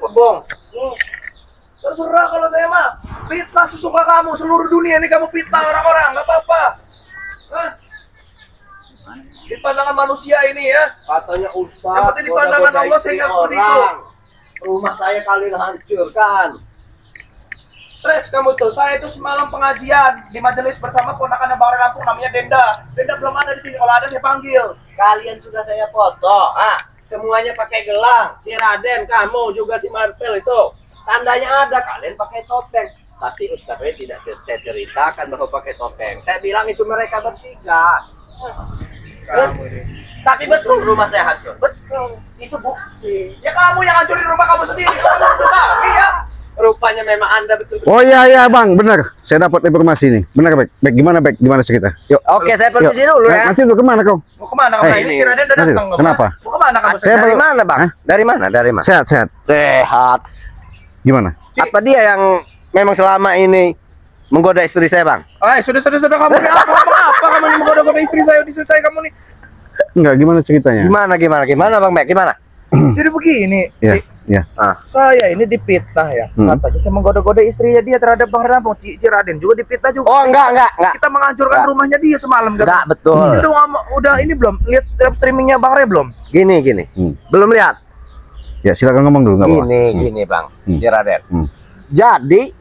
kebong. Terserah kalau saya mah. Fitnah sesuka kamu, seluruh dunia ini kamu fitnah orang-orang, nggak apa-apa. Hah? Di pandangan manusia ini ya. Katanya Yang Ustaz, penting di pandangan Allah saya nggak seperti itu. Rumah saya kalian hancurkan. Stres kamu tuh. Saya itu semalam pengajian di majelis bersama ponakannya Bang Ray Lampung namanya Denda. Denda belum ada di sini. Kalau ada saya panggil. Kalian sudah saya foto. Semuanya pakai gelang. Si Raden, kamu juga si Marvel itu. Tandanya ada, kalian pakai topeng. Tapi Ustaz Ray tidak saya ceritakan bahwa pakai topeng. Saya bilang itu mereka bertiga. Tapi betul rumah saya hancur. Betul. Itu bukti. Ya kamu yang hancurin rumah kamu sendiri. Kamu udah tahu ya. Rupanya memang Anda betul. Oh iya Bang, benar. Saya dapat informasi ini. Benar Bek. Gimana cerita? Yuk. Oke, saya permisi dulu ya. Nanti dulu kemana kau? Mau kemana kamu? Ini si Raden udah Nanti, datang. kenapa? Mau kemana kamu? Saya Dari baru- mana, Bang? Hah? Dari mana? Sehat. Sehat. Gimana? Apa dia yang memang selama ini menggoda istri saya, Bang? Sudah kamu ini apa kamu ini menggoda-goda istri saya kamu nih. Enggak, gimana ceritanya? Gimana Bang Mek? Gimana? Jadi begini. Iya. Saya ini dipitnah ya. Katanya saya menggoda-goda istrinya dia terhadap Bang Ray Lampung. Ci Raden juga dipitnah juga. Oh, enggak. Kita menghancurkan rumahnya dia semalam. Enggak, betul. Dia udah ini belum lihat streamingnya Bang Ray belum? Gini. Belum lihat. Ya, silakan ngomong dulu enggak apa-apa. Gini, Bang. Si Raden. Hmm. Jadi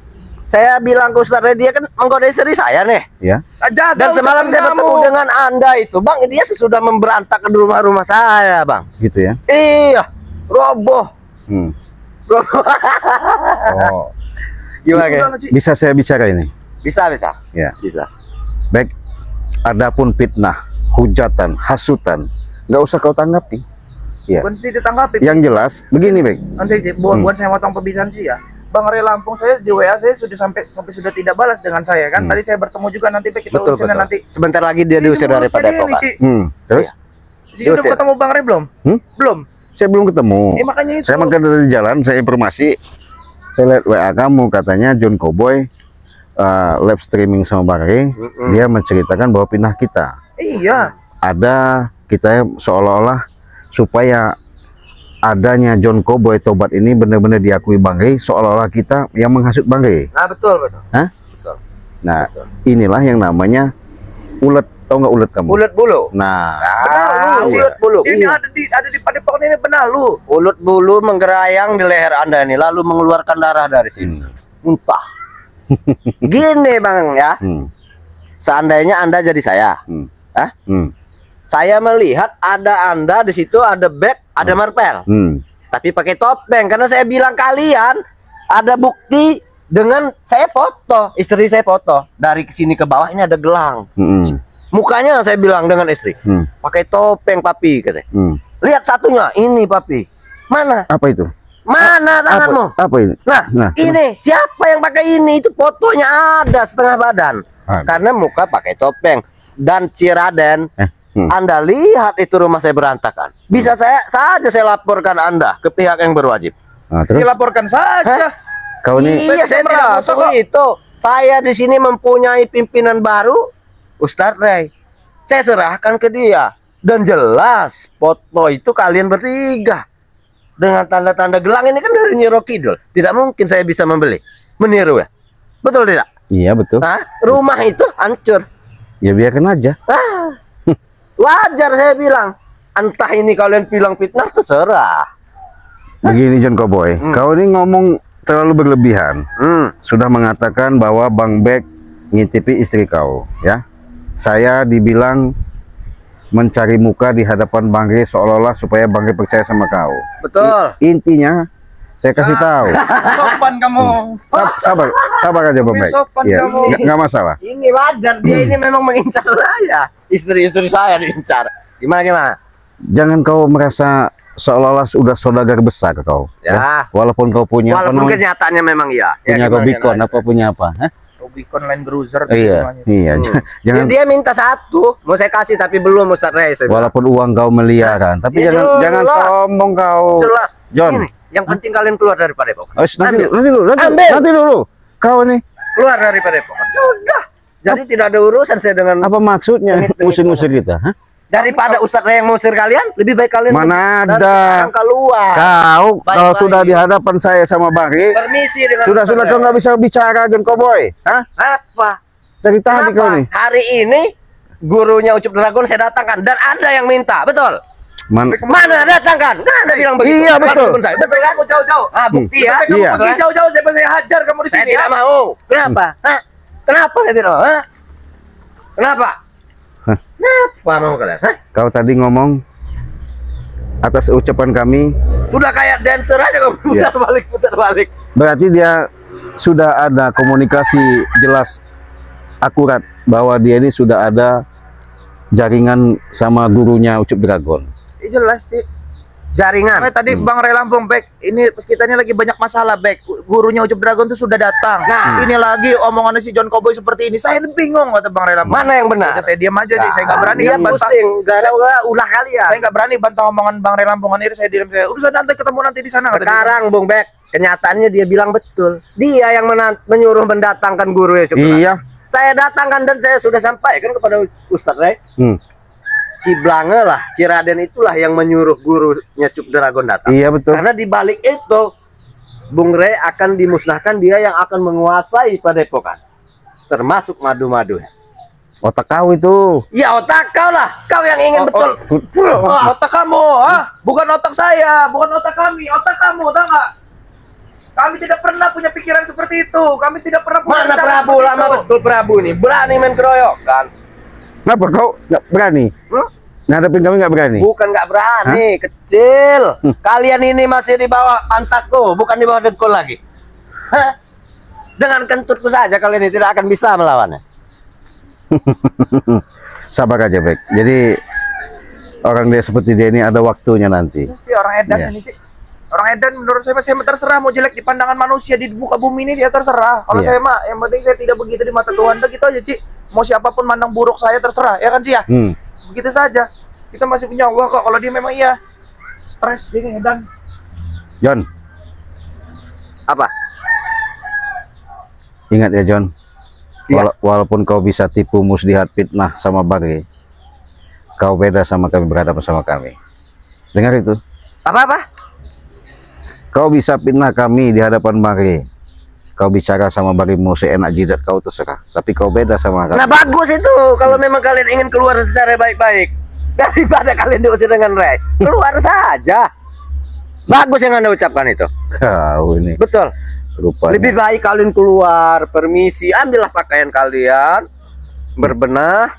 saya bilang ke Ustaz Ray, dia kan menggoda istri saya nih. Ya. Dan semalam saya bertemu dengan Anda itu, Bang. Dia sudah memberantakan rumah saya, Bang. Gitu ya. Iya, roboh. Roboh. Oh. Gimana? Bisa saya bicara ini? Bisa. Ya. Bisa. Baik. Adapun fitnah, hujatan, hasutan, enggak usah kau tanggapi. Ya. Bukan sih ditanggapi. Yang jelas begini, Bek. Nanti sih buat saya motong pembicaraan sih ya. Bang Ray Lampung saya di WA saya sudah sampai sudah tidak balas dengan saya kan. Tadi saya bertemu juga nanti kita Betul. nanti. Sebentar lagi dia diusir dari padepokan. Terus? Jadi udah ketemu Bang Ray belum? Belum. Saya belum ketemu. Makanya itu. Saya makan dari jalan, saya informasi. Saya lihat WA kamu, katanya John Cowboy live streaming sama Bang Ray. Dia menceritakan bahwa pindah kita. Iya. Ada kita seolah-olah supaya adanya John Cowboy Tobat ini benar-benar diakui Bang Ray, seolah-olah kita yang menghasut Bang Ray. Betul. Hah? Betul. Nah, inilah yang namanya ulet. Tahu nggak ulet kamu? Ulet bulu. Nah, Benar lu. Ulet bulu. Ini ada di padepokan ini benar lu. Ulet bulu menggerayang di leher Anda ini, lalu mengeluarkan darah dari sini. Muntah. Gini, Bang ya. Seandainya Anda jadi saya. Saya melihat ada Anda di situ, ada bag, ada marpel. Tapi pakai topeng, karena saya bilang kalian ada bukti dengan saya foto, istri saya foto dari sini ke bawah ini ada gelang. Mukanya saya bilang dengan istri, pakai topeng papi katanya. Lihat satunya, ini papi. Mana? apa itu? Mana tanganmu? Apa ini? Nah, ini siapa yang pakai ini? Itu fotonya ada setengah badan. Karena muka pakai topeng. Dan Ciraden, Anda lihat itu rumah saya berantakan. Bisa saya laporkan Anda ke pihak yang berwajib. Terus? Dilaporkan saja. Kau ini Iya, saya tidak merasa butuh kok. itu. Saya di sini mempunyai pimpinan baru, Ustadz Ray. Saya serahkan ke dia. Dan jelas foto itu kalian bertiga. Dengan tanda-tanda gelang ini kan dari Nyi Kidul. Tidak mungkin saya bisa membeli. Meniru ya? Betul tidak? Iya betul. Rumah itu hancur. Ya biarkan aja. Wajar saya bilang. Entah ini kalian bilang fitnah, terserah. Begini John Cowboy, kau ini ngomong terlalu berlebihan. Sudah mengatakan bahwa Bang Bek ngitipi istri kau, ya. Saya dibilang mencari muka di hadapan Bang Ray seolah-olah supaya Bang Ray percaya sama kau. Betul. Intinya saya kasih tahu. Sopan kamu. Sabar aja Bang Bek. Sopan Ya, kamu. nggak masalah. Ini wajar, dia ini memang mengincar saya. Istri-istri saya diincar. Gimana? Jangan kau merasa seolah-olah sudah saudagar besar kau. Ya. Walaupun kau punya Walaupun kenyataannya memang iya. punya Ya, Rubicon apa punya apa? Hah? Rubicon Land Cruiser. Iya. Jangan. Dia minta satu, mau saya kasih tapi belum Ustaz Ray. Walaupun uang kau miliaran, tapi Ya, jangan jelas. sombong kau. Jelas. John. Ini, yang penting kalian keluar dari padepokan. Nanti dulu. Kau nih. Keluar dari padepokan. Sudah. Jadi tidak ada urusan saya dengan Apa maksudnya Tengit-tengit musik-musik kita? Hah? Daripada Ustadz yang ngusir kalian, lebih baik kalian Mana dari ada. sekarang keluar. Kau kalau Baik-baik. sudah di hadapan saya sama Bari, Permisi dengan sudah Ustadz kau nggak bisa bicara John Cowboy. Hah? Apa? Dari tadi kau Kenapa? nih. Hari ini gurunya Ucup Dragon saya datangkan dan ada yang minta, betul? Mana datangkan? Nggak ada bilang begitu. Iya, betul. Betul, betul kan? Kamu jauh-jauh. Ah, bukti ya. Iya. Kamu pergi jauh-jauh sampai saya hajar kamu di Saya sini. tidak ya? mau. Kenapa? Hah? Kenapa saya tidak mau? Hah? Kenapa? Hah? Kenapa mau kalian? Hah? Kau tadi ngomong atas ucapan kami, Sudah kayak dancer aja kamu Iya. putar balik. berarti dia sudah ada komunikasi jelas akurat bahwa dia ini sudah ada jaringan sama gurunya Ucup Dragon. Jelas sih. Jaringan. Makanya tadi Bang Ray Lampung, Bek, ini kita ini lagi banyak masalah, Bek. Gurunya Ucup Dragon tuh sudah datang. Nah. Ini lagi omongannya si John Cowboy seperti ini. Saya bingung, kata Bang Ray Lampung. Mana yang benar? Udah, saya diam aja sih. Saya nggak berani Dia ya bantah. pusing gara-gara ulah kalian. Saya nggak berani bantah omongan Bang Ray Lampungan ini. Saya diam. Saya udah nanti ketemu nanti di sana. kata dia. Sekarang Bung Bek, kenyataannya dia bilang betul. Dia yang menyuruh mendatangkan guru ya. Iya. Saya datangkan dan saya sudah sampaikan kepada Ustadz Ray. Ciblange lah, Ciraden itulah yang menyuruh gurunya Cup Dragon datang. Iya betul. Karena di balik itu Bung Ray akan dimusnahkan, dia yang akan menguasai padepokan. Termasuk madu-madu. Otak kau itu. Ya otak kau lah, kau yang ingin betul. Otak kamu, bukan otak saya, bukan otak kami, otak kamu, tahu nggak? Kami tidak pernah punya pikiran seperti itu. Kami tidak pernah punya Mana rencana Prabu seperti lama itu. betul Prabu nih, berani main keroyok kan? Kenapa kau nggak berani? Ngadepin kami nggak berani? Bukan nggak berani, kecil. Kalian ini masih di bawah pantatku, bukan di bawah dengkul lagi. Hah? Dengan kentutku saja kalian ini tidak akan bisa melawannya. Sabar aja, Bek. Jadi orang dia seperti dia ini ada waktunya nanti. Tapi orang edan Iya. ini sih. Orang edan menurut saya terserah mau jelek di pandangan manusia di muka bumi ini dia terserah. Kalau Iya. saya mah yang penting saya tidak begitu di mata Tuhan. Udah gitu aja, Ci. Mau siapapun mandang buruk saya terserah, ya kan, Ci ya? Begitu saja. Kita masih punya Allah kok. Kalau dia memang iya stres dia nih, edan. John, Apa? ingat ya John. Iya. Walaupun kau bisa tipu muslihat fitnah sama Bari, kau beda sama kami, berhadapan sama kami. Dengar itu. Apa-apa? Kau bisa fitnah kami di hadapan Bari. Kau bicara sama Barimu seenak jidat kau terserah. Tapi kau beda sama kami. Nah bagus itu kalau memang kalian ingin keluar secara baik-baik daripada kalian diusir dengan Ray. Keluar saja. Bagus yang Anda ucapkan itu. Kau ini Betul. rupanya. Lebih baik kalian keluar, permisi, ambillah pakaian kalian, berbenah,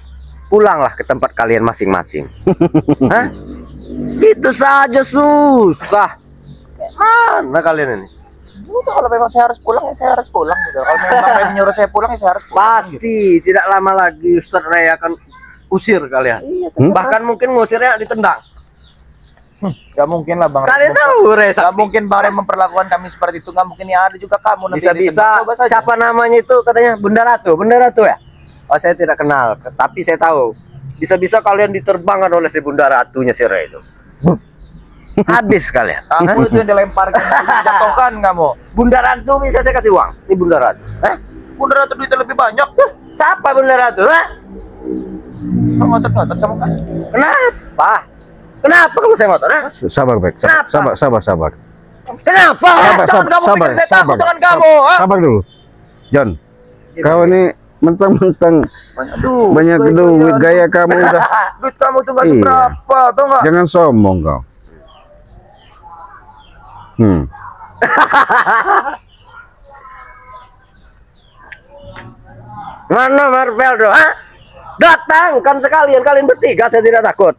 pulanglah ke tempat kalian masing-masing. Hah? Gitu saja susah. Mana kalian ini? Udah, kalau memang saya harus pulang ya saya harus pulang gitu. Kalau memang Bang Ray menyuruh saya pulang ya saya harus pulang. gitu. Pasti tidak lama lagi Ustadz Ray akan usir kalian. Iya, Bahkan mungkin ngusirnya ditendang. Gak mungkin lah Bang Ray. Kalian tahu Ray Gak mungkin Bang Ray memperlakukan kami seperti itu. Gak mungkin ya ada juga kamu nanti bisa-bisa ditendang. Coba saja. siapa namanya itu katanya Bunda Ratu ya? Oh saya tidak kenal, tapi saya tahu bisa-bisa kalian diterbangkan oleh si Bunda Ratunya si Ray itu. Habis kalian. Kamu itu yang dilemparkan, dijatuhkan kamu. Bunda Ratu bisa saya kasih uang. Ini Bunda Ratu. Hah? Bunda Ratu duitnya lebih banyak. Siapa Bunda Ratu? Hah? Kamu ngotot-ngotot kamu kan? Kenapa? Kenapa kamu saya ngotot? Hah? Sabar, Bek. Kenapa? Sabar. Kenapa? Jangan kamu pikir saya takut dengan kamu. Sabar dulu. John, kau ini mentang-mentang Aduh, banyak duit, gaya kamu udah. Duit kamu tuh gak Iya. seberapa, tau gak? Jangan sombong kau. Mana Marveldo? Hah? Datangkan sekalian, kalian bertiga, saya tidak takut.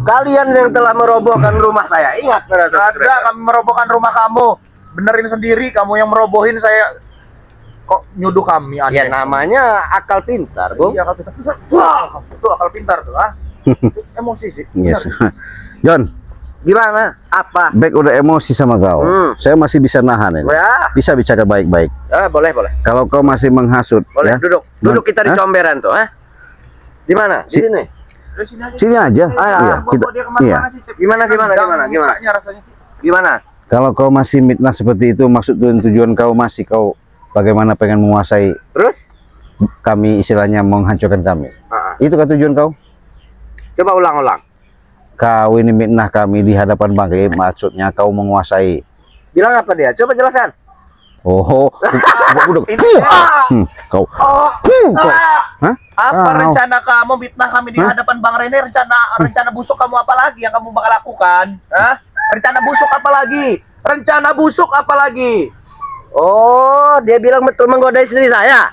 Kalian yang telah merobohkan rumah saya, ingat pada saat Ada kami merobohkan rumah kamu. Benerin sendiri, kamu yang merobohin saya. Kok nyuduh kami ya aneh? namanya akal pintar, Bung. Iya, akal pintar. Wah, itu akal pintar tuh, ah. Emosi sih. Yes. bener. John, Gimana? Apa? Bek udah emosi sama kau. Saya masih bisa nahan ini. Ya, Bisa bicara baik-baik. boleh. Kalau kau masih menghasut, Boleh, ya. duduk kita di Hah? comberan tuh, Hah? Di mana? Di Si- sini. Dari sini aja. Sini aja. Iya, kita. Dia Iya. kemana-mana sih, Cip. Gimana? Mukanya rasanya, Cip. Gimana? Kalau kau masih mitnah seperti itu, maksud dan tujuan kau masih kau bagaimana pengen menguasai Terus? kami, istilahnya menghancurkan kami. Itu kan tujuan kau? Coba ulang-ulang. Kau ini mitnah kami di hadapan Bang Rey, maksudnya kau menguasai. Bilang apa dia? Coba jelaskan. Oh, udah. Kau. Hah? Apa Kau. rencana kamu fitnah kami di hadapan Bang Rene? Rencana busuk kamu apa lagi yang kamu bakal lakukan? Hah? Rencana busuk apa lagi? Rencana busuk apa lagi? Oh, dia bilang betul menggoda istri saya.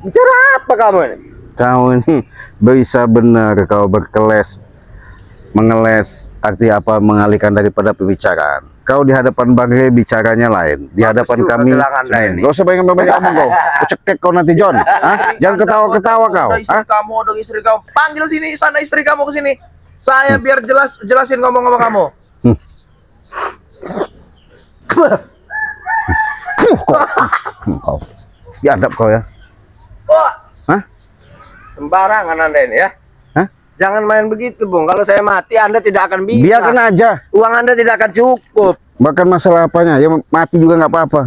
Bicara apa kamu ini? Kau ini bisa benar kau berkeles, mengeles, arti apa mengalihkan daripada pembicaraan. Kau di hadapan Bang Rey bicaranya lain, di hadapan juga kami gelangan lain. ini. Gak usah banyak ngomong kau. Aku cekek kau nanti John. Hah? Jangan ketawa-ketawa kau. Udah istri Hah? kamu, udah istri kamu. Panggil sini sana istri kamu ke sini. Saya biar jelasin ngomong-ngomong kamu. Kau. Biadab kau ya. Wah, Hah? sembarangan Anda ini ya. Hah? Jangan main begitu, Bung. Kalau saya mati, Anda tidak akan bisa. Biarkan aja. Uang Anda tidak akan cukup. Bahkan masalah apanya, ya mati juga nggak apa-apa.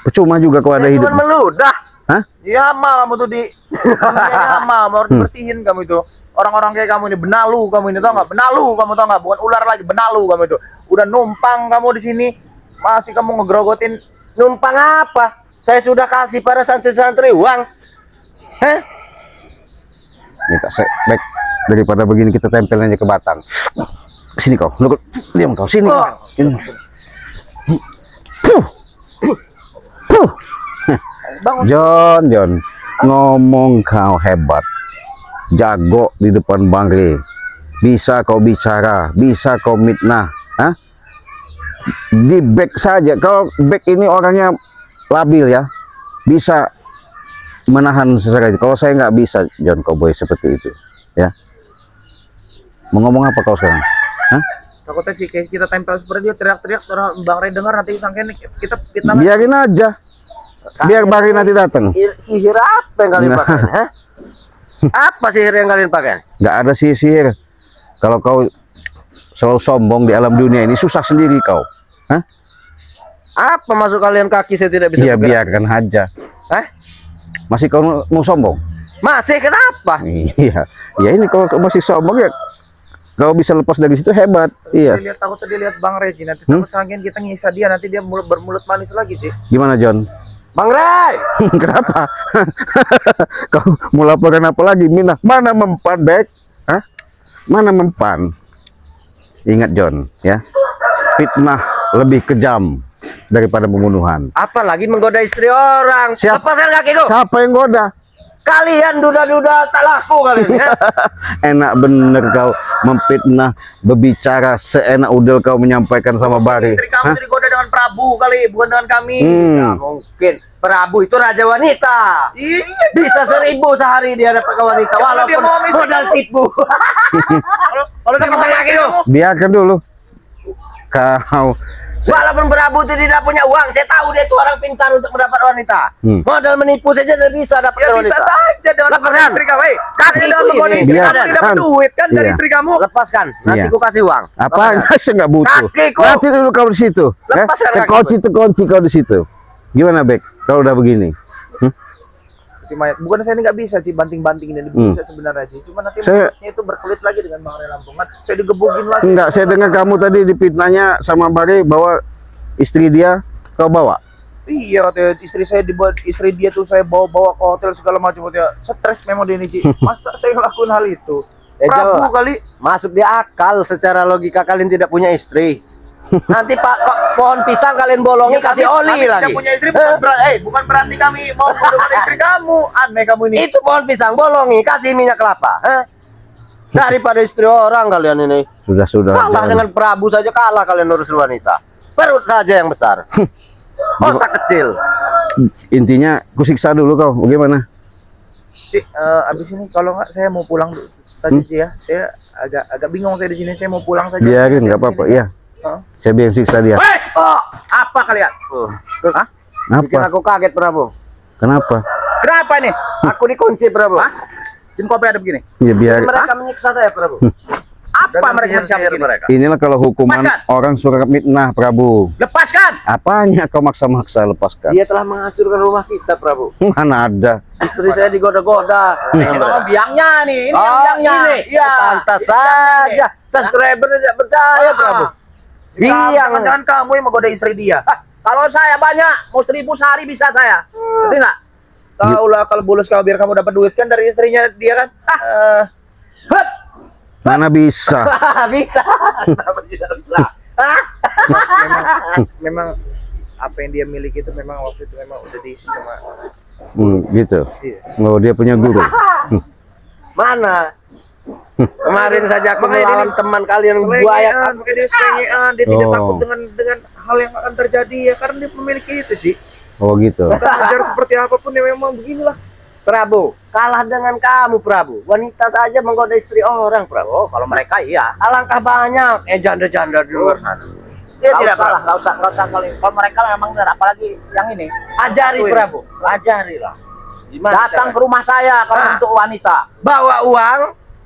Percuma juga kau ada Saya hidup. cuma meludah. Hah? Ya kamu tuh di kamu harus bersihin kamu itu. Orang-orang kayak kamu ini benalu kamu ini tau nggak? Benalu kamu tau nggak? Bukan ular lagi, benalu kamu itu. Udah numpang kamu di sini masih kamu ngegrogotin. Numpang apa? Saya sudah kasih para santri-santri uang. Hah? Minta baik daripada begini kita tempel aja ke batang. Sini kau, lu diam kau sini. Ini. Puh. John, ngomong kau hebat, jago di depan Bang Rey. Bisa kau bicara, bisa kau mitnah. Hah? Di back saja, kau back ini orangnya labil ya, bisa menahan sesuatu. Kalau saya nggak bisa, John Cowboy seperti itu, ya. Mau ngomong apa kau sekarang? Hah? Takutnya kita tempel seperti dia teriak-teriak terus Bang Rey dengar nanti sangkain kita fitnah. Biarin aja, biar Bang Rey nanti datang. Sihir apa yang kalian Nah. pakai? Hah? Apa sihir yang kalian pakai? Nggak ada sihir. Kalau kau selalu sombong di alam dunia ini, susah sendiri kau. Hah? Apa maksud kalian kaki saya tidak bisa Iya, bergerak? biarkan aja. Hah? Masih kau mau sombong? Masih kenapa? Iya, ya ini kalau kau masih sombong ya, kau bisa lepas dari situ hebat. Iya. Dia lihat takutnya dia lihat Bang Rey Ci. Nanti takut sangkain kita ngisah dia nanti dia bermulut manis lagi Ci. Gimana John? Bang Rey! Kenapa? Kau mau laporan apa lagi? Minah, mana mempan, Bek? Hah? Mana mempan? Ingat John, ya. Fitnah lebih kejam daripada pembunuhan. Apalagi menggoda istri orang. Siapa? Lepaskan kakiku. Siapa yang goda? Kalian duda-duda tak laku kalian ya. Enak bener kau memfitnah, berbicara seenak udel kau menyampaikan sama Bari. Istri kamu Hah? digoda dengan Prabu kali, bukan dengan kami. Nggak mungkin. Prabu itu raja wanita. Iya. Bisa 1000 sehari dia dapat ke wanita. Kalau Walaupun dia mau sama istri modal kamu. tipu. Kalau dia Lepaskan pasang kaki kaki lu. kamu. Biarkan dulu. Kau Walaupun Prabu itu tidak punya uang, saya tahu dia itu orang pintar untuk mendapat wanita. Modal menipu saja dia bisa dapat Ya wanita. bisa saja dengan Lepaskan. istri kamu. Kaki Dengan itu menggoda ini. istri kamu Biarkan. tidak dapat duit kan dari Iya. istri kamu. Lepaskan, nanti Iya. ku kasih uang. apa? Lepaskan. Saya nggak butuh. Kakiku. Nanti dulu kau di situ. Lepaskan kakiku. Kunci kau di situ. Gimana Bek? Kau udah begini? Cuma bukan saya ini nggak bisa Ci banting-banting ini bisa sebenarnya Ci. Cuma nanti Saya- mulutnya itu berkelit lagi dengan Bang Rey Lampung kan. Saya digebugin lagi. Enggak, saya dengar kamu tadi dipitnanya sama Bari bahwa istri dia kau bawa. Iya katanya istri dia tuh saya bawa-bawa ke hotel segala macam katanya. Stres memang dia ini Ci. Masa saya ngelakuin hal itu? Prabu jelas. kali. Masuk di akal secara logika kalian tidak punya istri. Nanti Pak pohon pisang kalian bolongi Iya, kasih kami oli lagi. tidak punya istri bukan berarti kami mau dengan istri kamu. Aneh kamu ini. Itu pohon pisang bolongi kasih minyak kelapa. Hah? Daripada istri orang kalian ini. Sudah. Kalah jangan. dengan Prabu saja kalah kalian urus wanita. Perut saja yang besar. Otak kecil. Intinya kusiksa dulu kau. Bagaimana? Ci, abis ini kalau nggak saya mau pulang saja Ci ya. Saya agak bingung saya di sini. Saya mau pulang saja. Biarin, nggak apa-apa. Iya. Hah? Saya biar siksa dia. Weh, oh, apa kalian? Hah? Bikin Apa? aku kaget Prabu. Kenapa? Kenapa nih? Aku dikunci Prabu. Hah? Jin kopi ada begini. Ya biar. Mereka menyiksa saya Prabu. Apa Dengan mereka siapa sihir mereka? Inilah kalau hukuman Lepaskan. orang suka mitnah, Prabu. Lepaskan. Apanya kau maksa-maksa lepaskan? Dia telah menghancurkan rumah kita, Prabu. Mana ada? Istri saya digoda-goda. Ini mah biangnya nih, ini yang biangnya. Ini. Iya. Pantas saja. Subscriber tidak percaya, Prabu. Jangan kamu yang menggoda istri dia. Kalau saya banyak, mau 1.000 sehari bisa saya. Ngerti nggak? Tahu lah kalau bolos kau biar kamu dapat duit kan dari istrinya dia kan. Mana bisa? Bisa. Kenapa tidak bisa? memang apa yang dia miliki itu memang waktu itu memang udah diisi sama Gitu. Iya. Oh, dia punya guru. Mana? Kemarin saja aku Makanya melawan dia- teman kalian buaya. selengean, makanya dia selengean, dia tidak Oh. takut dengan hal yang akan terjadi ya karena dia memiliki itu sih. Oh gitu. Ajar seperti apapun ya memang beginilah. Prabu, kalah dengan kamu, Prabu. Wanita saja menggoda istri orang, Prabu. Oh, kalau mereka iya. Alangkah banyak janda-janda di luar sana. Dia Nggak tidak usah lah, salah. nggak usah kalau mereka memang benar, apalagi yang ini. Ajari, Lakuin. Prabu. Ajarilah. Gimana Datang ke cara? rumah saya kalau Ah. untuk wanita. Bawa uang,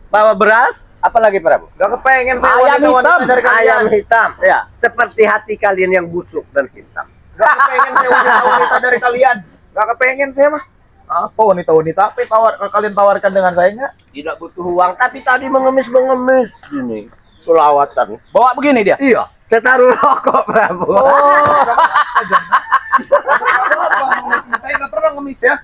bawa beras, apalagi, Prabu? Gak kepengen saya Ayam wanita-wanita hitam. dari kalian. Ayam hitam. Ya. Seperti hati kalian yang busuk dan hitam. Gak kepengen saya wanita-wanita dari kalian. Gak kepengen saya mah. Apa wanita-wanita apa yang kalian tawarkan dengan saya enggak? Tidak butuh uang, tapi tadi mengemis-mengemis. Ini kelawatan. Bawa begini dia. Iya, saya taruh rokok, Prabu. Saya nggak pernah ngemis ya.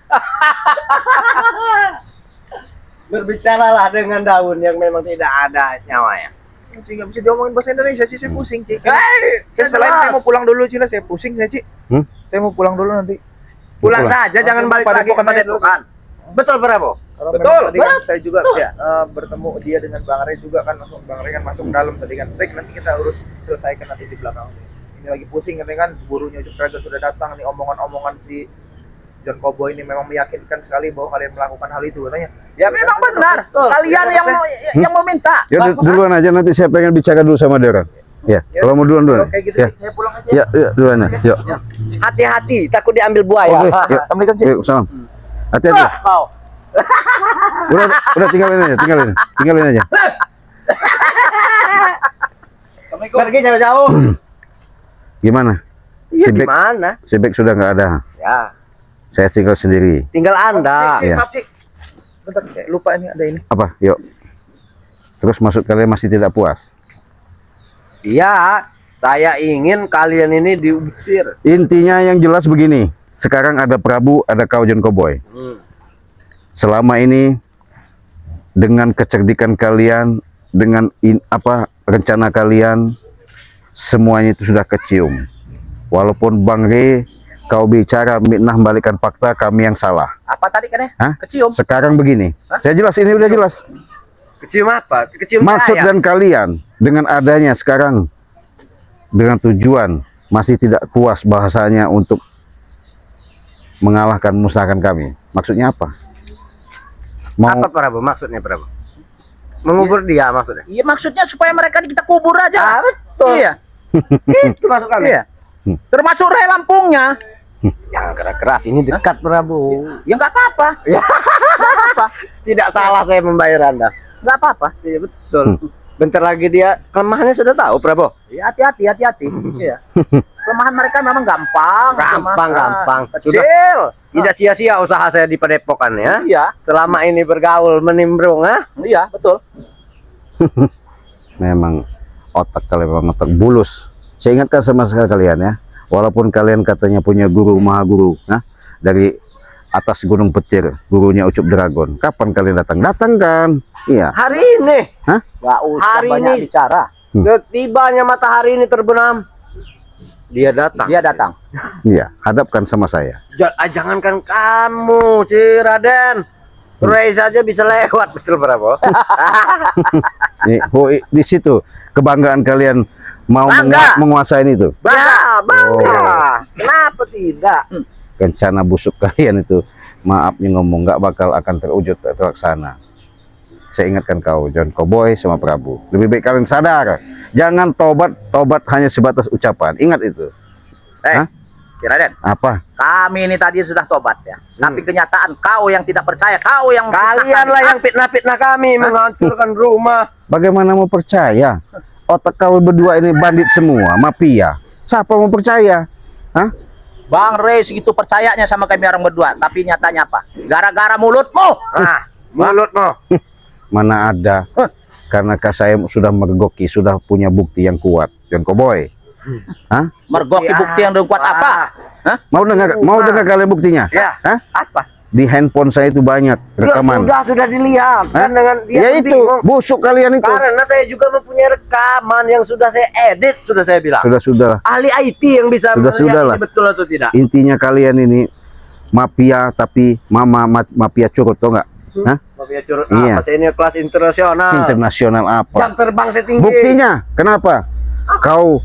Berbicaralah dengan daun yang memang tidak ada nyawanya. Cik, nggak bisa diomongin bahasa Indonesia sih, saya pusing, Cik. Hei, Selain saya mau pulang dulu, Cila, saya pusing saya, Cik. Hmm? Saya mau pulang dulu nanti. pulang Pulang. saja, jangan balik lagi ke Padepokan Padepokan. Betul, Prabu? Karena Betul, memang tadi kan betul. saya juga bertemu dia dengan Bang Ray juga kan, langsung Bang Ray kan masuk dalam tadi kan. Baik, nanti kita urus selesaikan nanti di belakang. Ini lagi pusing kan, burunya Ucup Dragon sudah datang nih, omongan-omongan si John Cowboy ini memang meyakinkan sekali bahwa kalian melakukan hal itu katanya. Ya memang benar. Betul. Kalian yang meminta. Ya duluan aja, nanti saya pengen bicara dulu sama dia orang. Ya, kalau mau duluan. Oke gitu, Ya, saya pulang aja. ya, duluan ya. Yuk. Hati-hati, takut diambil buaya. Oke, yuk. Assalamualaikum, Cik. Yuk, salam. Hati-hati. Mau. Udah tinggalin aja, tinggalin aja. Assalamualaikum. Pergi jauh-jauh. Gimana? Iya, Si Bek, gimana? si Bek sudah nggak ada. Ya, Saya tinggal sendiri. tinggal Anda. Cik, Iya. maaf, Cik. Bentar, saya lupa ini ada ini. Apa? Yuk. Terus maksud kalian masih tidak puas? Iya, saya ingin kalian ini diusir. Intinya yang jelas begini. Sekarang ada Prabu, ada kau John Cowboy. Selama ini dengan kecerdikan kalian, dengan rencana kalian, semuanya itu sudah kecium. Walaupun Bang Ray kau bicara mitnah membalikkan fakta, kami yang salah. Apa tadi kan ya? Hah? Kecium. Sekarang begini. Hah? Saya jelas, ini udah jelas. Kecium apa? Kecium Maksud saya. dan kalian dengan adanya sekarang dengan tujuan masih tidak puas bahasanya untuk mengalahkan musnahkan kami. Maksudnya apa? Mau Apa, Prabu? Maksudnya, Prabu? Mengubur dia maksudnya? Iya maksudnya supaya mereka kita kubur aja. betul. Iya. Itu maksud kami. Iya. Termasuk rel Lampungnya. Jangan keras-keras, ini dekat, Prabu. Ya nggak apa-apa. Tidak salah saya membayar Anda. Nggak apa-apa. Iya, betul. Bentar lagi dia kelemahannya sudah tahu, Prabu. Ya, hati-hati. Iya. Kelemahan mereka memang gampang. Gampang. Kecil. Tidak sia-sia usaha saya di Padepokan ya. Iya. Selama ini bergaul menimbrung, ah. Iya, betul. memang otak kalian memang otak bulus. Saya ingatkan sama sekali kalian ya, walaupun kalian katanya punya guru maha guru, nah, dari atas Gunung Petir, gurunya Ucup Dragon. Kapan kalian datang? Datangkan. Iya. Hari ini, Hah? Nggak usah Hari banyak ini. bicara. setibanya matahari ini terbenam, dia datang. Dia datang. Iya, hadapkan sama saya. Jangankan kamu, Raden. Ray saja bisa lewat, betul, Prabu. Di situ kebanggaan kalian mau Bangga. menguasain itu. Bangga. Kenapa tidak? Rencana busuk kalian itu, maaf nih ngomong, nggak bakal akan terwujud terlaksana. Saya ingatkan kau John Cowboy sama Prabu, lebih baik kalian sadar, jangan tobat hanya sebatas ucapan. Ingat itu. Eh, Hah? Si Raden, Apa? kami ini tadi sudah tobat ya. Tapi kenyataan kau yang tidak percaya, kau yang Kalian lah yang fitnah-fitnah kami, menghancurkan rumah. Bagaimana mau percaya? Otak kau berdua ini bandit semua, mafia. Siapa mau percaya? Hah? Bang Rey segitu percayanya sama kami orang berdua, tapi nyatanya apa? Gara-gara mulutmu. Nah, mulutmu. Mana ada? Karena saya sudah mergoki, sudah punya bukti yang kuat. John Cowboy. Hah? Mergoki bukti yang kuat apa? Hah? Mau dengar kalian buktinya? Ya. Hah? Apa? Di handphone saya itu banyak rekaman. Sudah dilihat. Hah? Kan dengan dia Ya itu, bingung. busuk kalian itu. Karena saya juga mempunyai rekaman yang sudah saya edit, sudah saya bilang. Sudah. Ahli IT yang bisa Sudah melihat lah. ini betul atau tidak. Intinya kalian ini mafia tapi mafia curut, tau nggak? Hah? Mafia curut Iya. apa? Saya ini kelas internasional. Internasional apa? Jam terbang saya tinggi. Buktinya, kenapa? Kau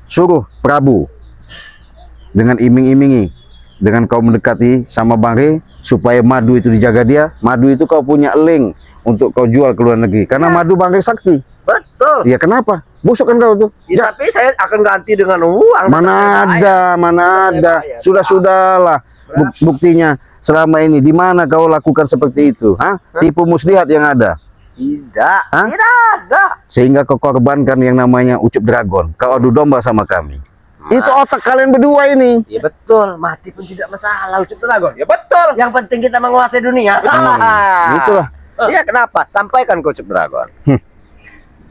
suruh Prabu dengan iming-imingi, dengan kau mendekati sama Bang Rey supaya madu itu dijaga dia. Madu itu kau punya link untuk kau jual ke luar negeri. Karena madu Bang Rey sakti. Betul. Iya, kenapa? Busuk kan kau tuh. Ya, tapi saya akan ganti dengan uang. Mana ada. Sudah-sudahlah. Buktinya selama ini di mana kau lakukan seperti itu? Hah? Tipu muslihat yang ada. Tidak. Hah? Tidak ada. Sehingga kau korbankan yang namanya Ucup Dragon. Kau adu domba sama kami. Itu otak kalian berdua ini. Ya betul, mati pun tidak masalah Ucup Dragon. Ya betul. Yang penting kita menguasai dunia. Itulah. Iya, kenapa? Sampaikan ke Ucup Dragon.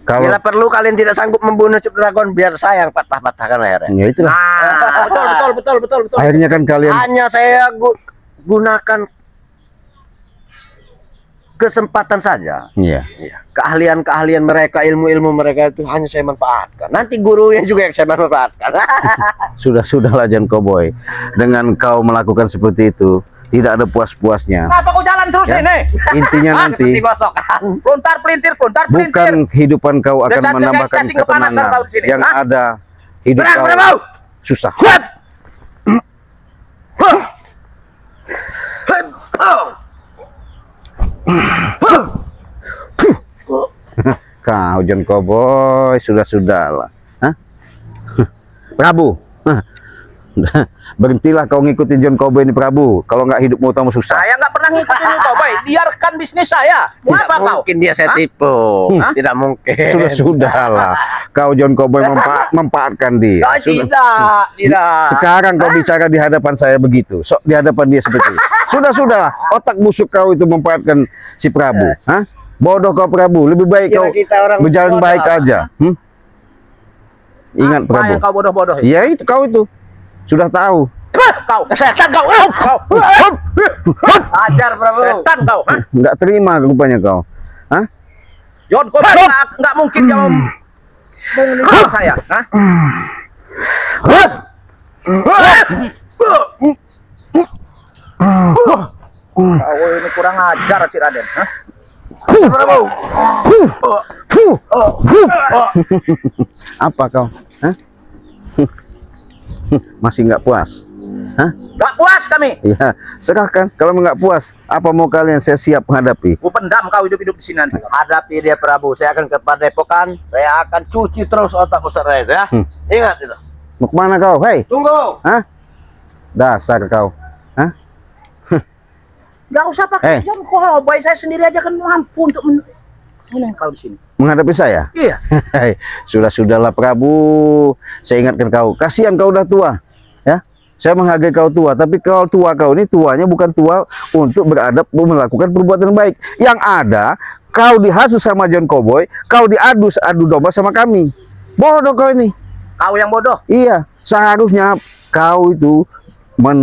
Kalau Bila perlu kalian tidak sanggup membunuh Ucup Dragon, biar saya yang patah-patahkan lehernya. ya itulah. Betul. Akhirnya kan kalian Hanya saya gunakan kesempatan saja. iya. Keahlian-keahlian mereka, ilmu-ilmu mereka itu hanya saya manfaatkan. Nanti gurunya juga yang saya manfaatkan. Sudahlah John Cowboy. Dengan kau melakukan seperti itu, tidak ada puas-puasnya. Kenapa kau jalan terus Ya. ini? Intinya nanti Digosokkan. Peluntar pelintir. bukan kehidupan kau akan Udah menambahkan cacing kepanasan ketenangan. kau di sini. Yang Hah? ada hidup Serang, kau Prabu! susah. Kau John Cowboy, sudahlah. Hah? Prabu. Berhentilah kau ngikutin John Cowboy ini, Prabu. Kalau nggak hidupmu tamu susah. Saya nggak pernah ngikutin itu, Boy. Biarkan bisnis saya. Mau Tidak apa kau? mungkin dia saya tipu. Tidak mungkin. Sudahlah. Kau John Cowboy memanfaatkan dia. Oh, tidak. Sekarang kau bicara di hadapan saya begitu. Di hadapan dia seperti itu. Sudahlah. Otak busuk kau itu memanfaatkan si Prabu. Hah? Bodoh kau Prabu. Lebih baik Kira kau kita orang berjalan bodoh. baik aja. Ingat Apa Prabu. yang kau bodoh-bodoh? Ya itu kau itu. Sudah tahu. Kau setan kau. Ajar Prabu. Setan kau. Hah? Nggak terima rupanya kau. Hah? John kau nggak mungkin jauh mengingat saya. Hah? Kau ini kurang ajar si Raden. Hah? Apa kau? Hah? Masih nggak puas? Hah? Gak puas kami. Ya, serahkan. Kalau nggak puas, apa mau kalian? Saya siap menghadapi. Ku pendam kau hidup-hidup di sini nanti. Hadapi dia Prabu. Saya akan ke Padepokan. Saya akan cuci terus otak Ustaz Raid ya. Ingat itu. Mau kemana kau? Hei, Tunggu. hah? Dasar kau. Hah? Gak usah pakai John Cowboy, saya sendiri aja kan mampu untuk menang kau di sini. Menghadapi saya? Iya. Hei, sudahlah Prabu. Saya ingatkan kau. Kasihan kau udah tua. Ya, saya menghargai kau tua. Tapi kalau tua kau ini tuanya bukan tua untuk beradab melakukan perbuatan baik. Yang ada kau dihasut sama John Cowboy, kau adu domba sama kami. Bodoh kau ini. Kau yang bodoh. Iya, seharusnya kau itu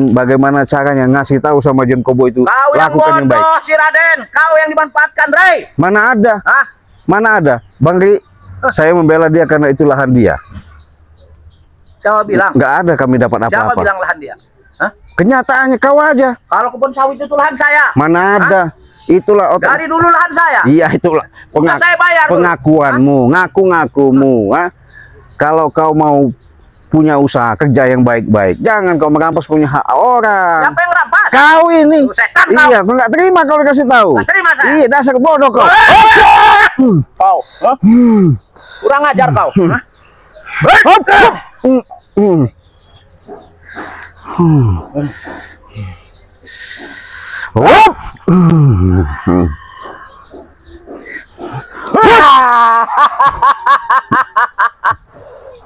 bagaimana caranya ngasih tahu sama John Cowboy itu Kau yang lakukan yang baik. bodoh si Raden. Kau yang dimanfaatkan, Ray. Mana ada? Hah? Mana ada? Bang Ri, saya membela dia karena itu lahan dia. Siapa bilang? Nggak ada kami dapat Siapa apa-apa. bilang lahan dia? Hah? Kenyataannya kau aja. Kalau kebun sawit itu lahan saya. Mana ada? Itulah otak. Dari dulu lahan saya. Iya, itulah Sudah saya bayar dulu. pengakuanmu, ngaku-ngakumu. Ha? Kalau kau mau punya usaha kerja yang baik-baik, jangan kau merampas punya hak orang. Siapa yang rampas? Kau ini. Setan kau. Iya, kau nggak terima kalau dikasih tahu. Nggak terima saya. Iya, dasar bodoh kau. Kau. Hah? Kurang ajar kau. Hah? Hop, hop. Hup.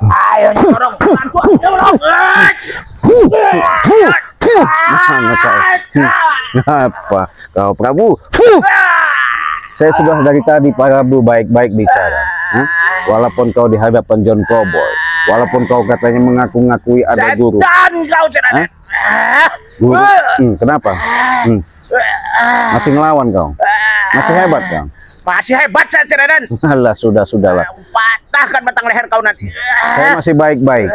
Ayo dorong, dorong. Mana kau? Apa kau Prabu? Saya sudah dari tadi Prabu baik-baik bicara. Hah? Walaupun kau di hadapan John Cowboy, walaupun kau katanya mengaku-ngakui ada guru. Setan kau setan. Guru? Kenapa? Masih ngelawan kau? Masih hebat kau? Masih hebat saya setan. Alah, sudahlah. Patahkan batang leher kau nanti. Saya masih baik-baik.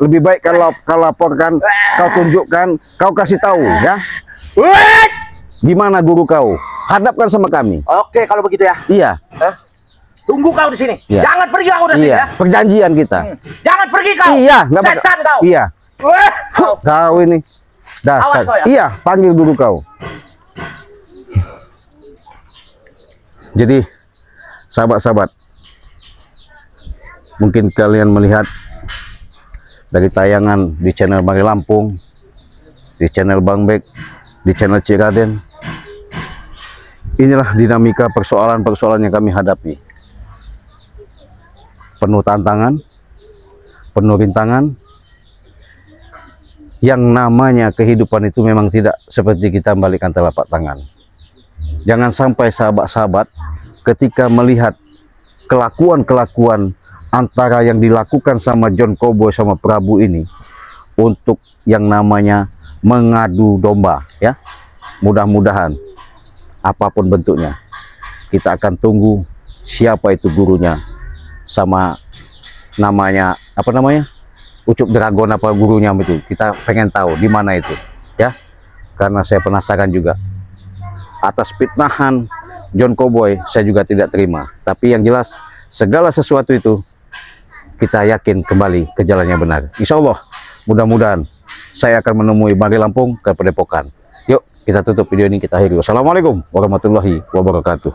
Lebih baik kalau kau laporkan, kau tunjukkan, kau kasih tahu ya. Gimana guru kau? Hadapkan sama kami. Oke, kalau begitu ya. Iya. Tunggu kau di sini. Iya. Jangan pergi kau dari sini Iya. ya. Perjanjian kita. Jangan pergi kau. Iya, nggak bakal- Setan kau. Iya. Kau ini dasar. Awas kau ya. Iya, panggil guru kau. Jadi, sahabat-sahabat, mungkin kalian melihat dari tayangan di channel Mari Lampung, di channel Bang Bek, di channel Ciraden. Inilah dinamika persoalan-persoalan yang kami hadapi. Penuh tantangan, penuh rintangan. Yang namanya kehidupan itu memang tidak seperti kita membalikkan telapak tangan. Jangan sampai sahabat-sahabat ketika melihat kelakuan-kelakuan antara yang dilakukan sama John Cowboy sama Prabu ini untuk yang namanya mengadu domba ya. Mudah-mudahan apapun bentuknya kita akan tunggu siapa itu gurunya, sama namanya apa namanya, Ucup Dragon apa gurunya itu, kita pengen tahu di mana itu ya, karena saya penasaran juga. Atas fitnahan John Cowboy saya juga tidak terima, tapi yang jelas segala sesuatu itu kita yakin kembali ke jalan yang benar. Insya Allah mudah-mudahan saya akan menemui Mari Lampung ke Padepokan. Yuk kita tutup video ini, kita akhiri. Wassalamualaikum warahmatullahi wabarakatuh.